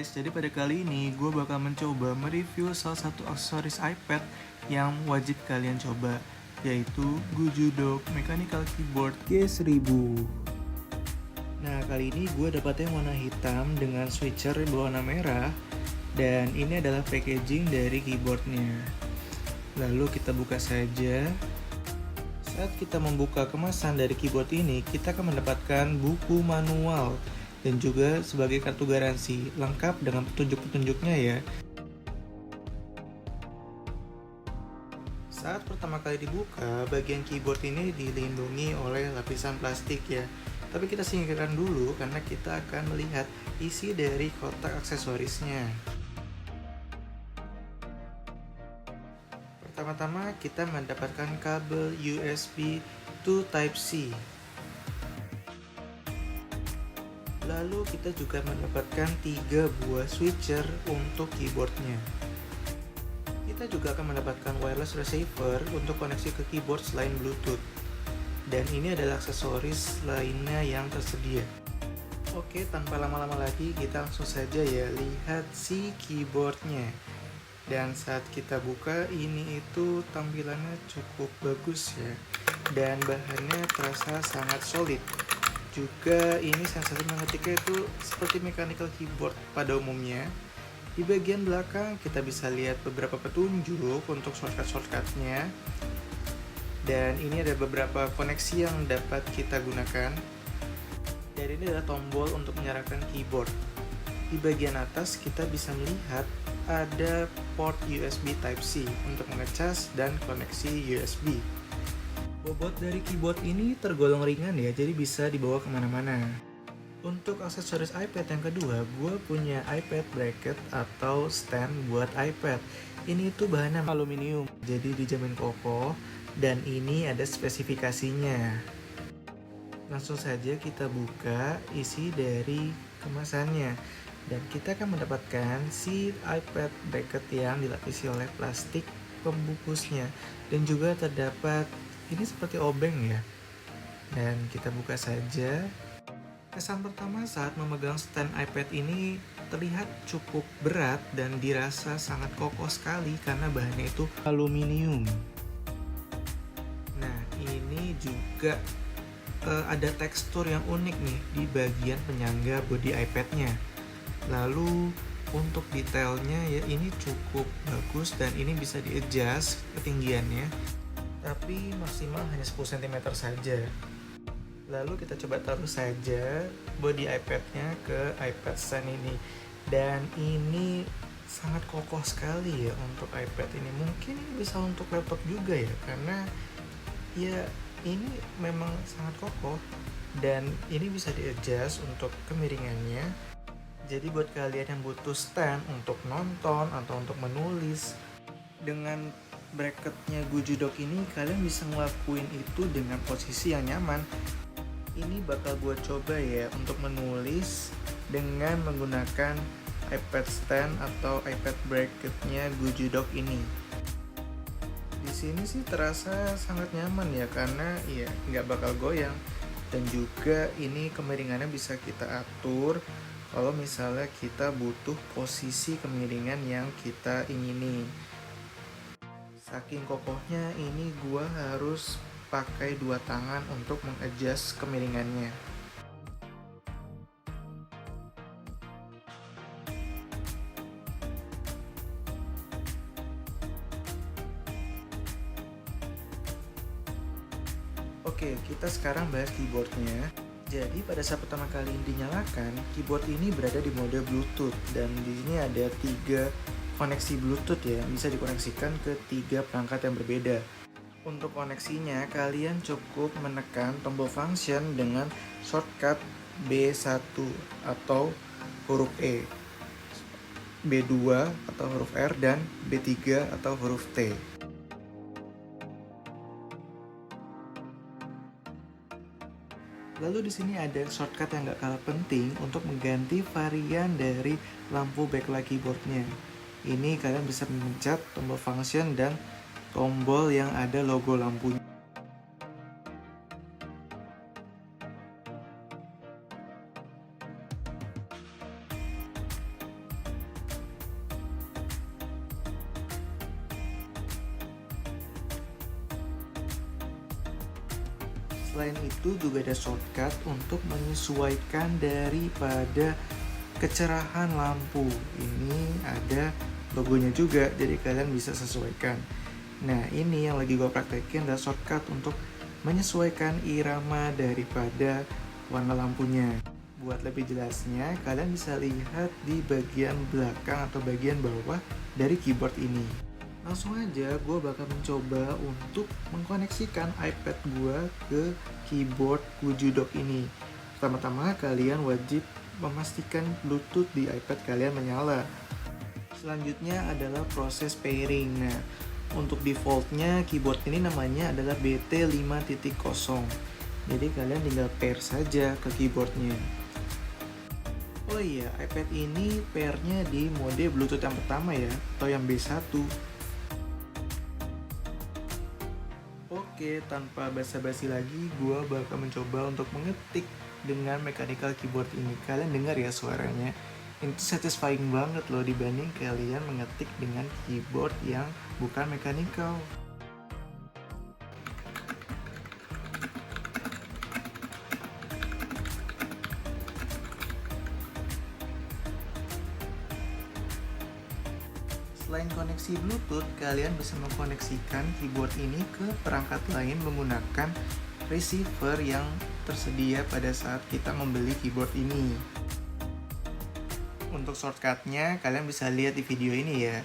guys, jadi pada kali ini gue bakal mencoba mereview salah satu aksesoris iPad yang wajib kalian coba, yaitu Gujudok Mechanical Keyboard G1000. Nah, kali ini gue dapetnya warna hitam dengan switcher berwarna merah, dan ini adalah packaging dari keyboardnya. Lalu kita buka saja. Saat kita membuka kemasan dari keyboard ini, kita akan mendapatkan buku manual dan juga sebagai kartu garansi lengkap dengan petunjuk-petunjuknya ya. Saat pertama kali dibuka, bagian keyboard ini dilindungi oleh lapisan plastik ya. Tapi kita singkirkan dulu karena kita akan melihat isi dari kotak aksesorisnya. Pertama-tama kita mendapatkan kabel USB to Type-C. Lalu kita juga mendapatkan 3 buah switcher untuk keyboardnya. Kita juga akan mendapatkan wireless receiver untuk koneksi ke keyboard selain Bluetooth. Dan ini adalah aksesoris lainnya yang tersedia. Oke, tanpa lama-lama lagi kita langsung saja ya lihat si keyboardnya. Dan saat kita buka ini itu tampilannya cukup bagus ya. Dan bahannya terasa sangat solid. Juga ini sensasi mengetiknya itu seperti mechanical keyboard pada umumnya. Di bagian belakang kita bisa lihat beberapa petunjuk untuk shortcut-shortcutnya. Dan ini ada beberapa koneksi yang dapat kita gunakan. Dan ini adalah tombol untuk menyalakan keyboard. Di bagian atas kita bisa melihat ada port USB Type-C untuk mengecas dan koneksi USB. Bobot dari keyboard ini tergolong ringan ya, jadi bisa dibawa kemana-mana. Untuk aksesoris iPad yang kedua, gue punya iPad bracket atau stand buat iPad. Ini tuh bahannya aluminium, jadi dijamin kokoh, dan ini ada spesifikasinya. Langsung saja kita buka isi dari kemasannya, dan kita akan mendapatkan si iPad bracket yang dilapisi oleh plastik pembungkusnya, dan juga terdapat ini seperti obeng ya. Dan kita buka saja. Kesan pertama saat memegang stand iPad ini terlihat cukup berat dan dirasa sangat kokoh sekali karena bahannya itu aluminium. Nah, ini juga ada tekstur yang unik nih di bagian penyangga bodi iPad-nya. Lalu untuk detailnya ya ini cukup bagus dan ini bisa di-adjust ketinggiannya, tapi maksimal hanya 10 cm saja. Lalu kita coba taruh saja bodi iPad-nya ke iPad stand ini. Dan ini sangat kokoh sekali ya untuk iPad ini. Mungkin bisa untuk laptop juga ya, karena ya ini memang sangat kokoh. Dan ini bisa di-adjust untuk kemiringannya. Jadi buat kalian yang butuh stand untuk nonton atau untuk menulis, dengan bracketnya Gujudok ini kalian bisa ngelakuin itu dengan posisi yang nyaman. Ini bakal gue coba ya untuk menulis dengan menggunakan iPad stand atau iPad bracketnya Gujudok ini. Di sini sih terasa sangat nyaman ya, karena ya nggak bakal goyang, dan juga ini kemiringannya bisa kita atur kalau misalnya kita butuh posisi kemiringan yang kita ingini. Saking kokohnya ini gua harus pakai 2 tangan untuk mengadjust kemiringannya. Oke, kita sekarang bahas keyboardnya. Jadi pada saat pertama kali dinyalakan, keyboard ini berada di mode Bluetooth, dan di sini ada 3 koneksi Bluetooth ya, bisa dikoneksikan ke 3 perangkat yang berbeda. Untuk koneksinya, kalian cukup menekan tombol function dengan shortcut B1 atau huruf E, B2 atau huruf R, dan B3 atau huruf T. Lalu di sini ada shortcut yang gak kalah penting untuk mengganti varian dari lampu backlight keyboardnya. Ini kalian bisa memencet tombol function dan tombol yang ada logo lampunya. Selain itu juga ada shortcut untuk menyesuaikan daripada kecerahan lampu. Ini ada logonya juga, jadi kalian bisa sesuaikan. Nah, ini yang lagi gue praktekin adalah shortcut untuk menyesuaikan irama daripada warna lampunya. Buat lebih jelasnya, kalian bisa lihat di bagian belakang atau bagian bawah dari keyboard ini. Langsung aja gue bakal mencoba untuk mengkoneksikan iPad gue ke keyboard Kuju Dock ini. Pertama-tama kalian wajib memastikan Bluetooth di iPad kalian menyala. Selanjutnya adalah proses pairing. Nah, untuk defaultnya keyboard ini namanya adalah BT5.0. Jadi kalian tinggal pair saja ke keyboardnya. Oh iya, iPad ini pairnya di mode Bluetooth yang pertama ya, atau yang B1. Oke, tanpa basa-basi lagi, gue bakal mencoba untuk mengetik dengan mechanical keyboard ini. Kalian dengar ya suaranya? Itu satisfying banget loh dibanding kalian mengetik dengan keyboard yang bukan mechanical. Selain koneksi Bluetooth, kalian bisa mengkoneksikan keyboard ini ke perangkat lain menggunakan receiver yang tersedia pada saat kita membeli keyboard ini. Untuk shortcutnya, kalian bisa lihat di video ini ya.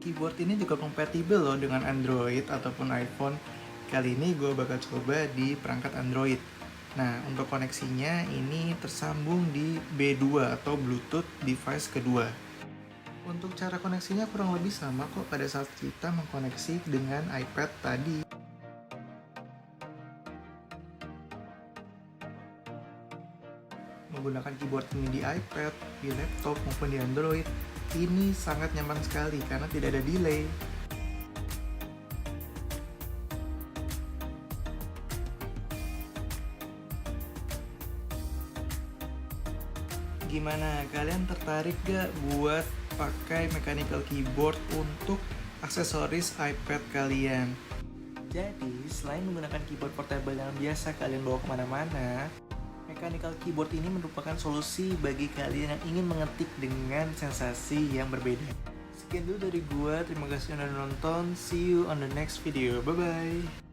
Keyboard ini juga kompatibel loh dengan Android ataupun iPhone. Kali ini gue bakal coba di perangkat Android. Nah, untuk koneksinya ini tersambung di B2 atau Bluetooth device kedua. Untuk cara koneksinya kurang lebih sama kok pada saat kita mengkoneksi dengan iPad tadi. Menggunakan keyboard ini di iPad, di laptop maupun di Android, ini sangat nyaman sekali karena tidak ada delay. Gimana, kalian tertarik gak buat pakai mechanical keyboard untuk aksesoris iPad kalian? Jadi, selain menggunakan keyboard portable yang biasa kalian bawa kemana-mana, mechanical keyboard ini merupakan solusi bagi kalian yang ingin mengetik dengan sensasi yang berbeda. Sekian dulu dari gua, terima kasih sudah nonton, see you on the next video, bye-bye!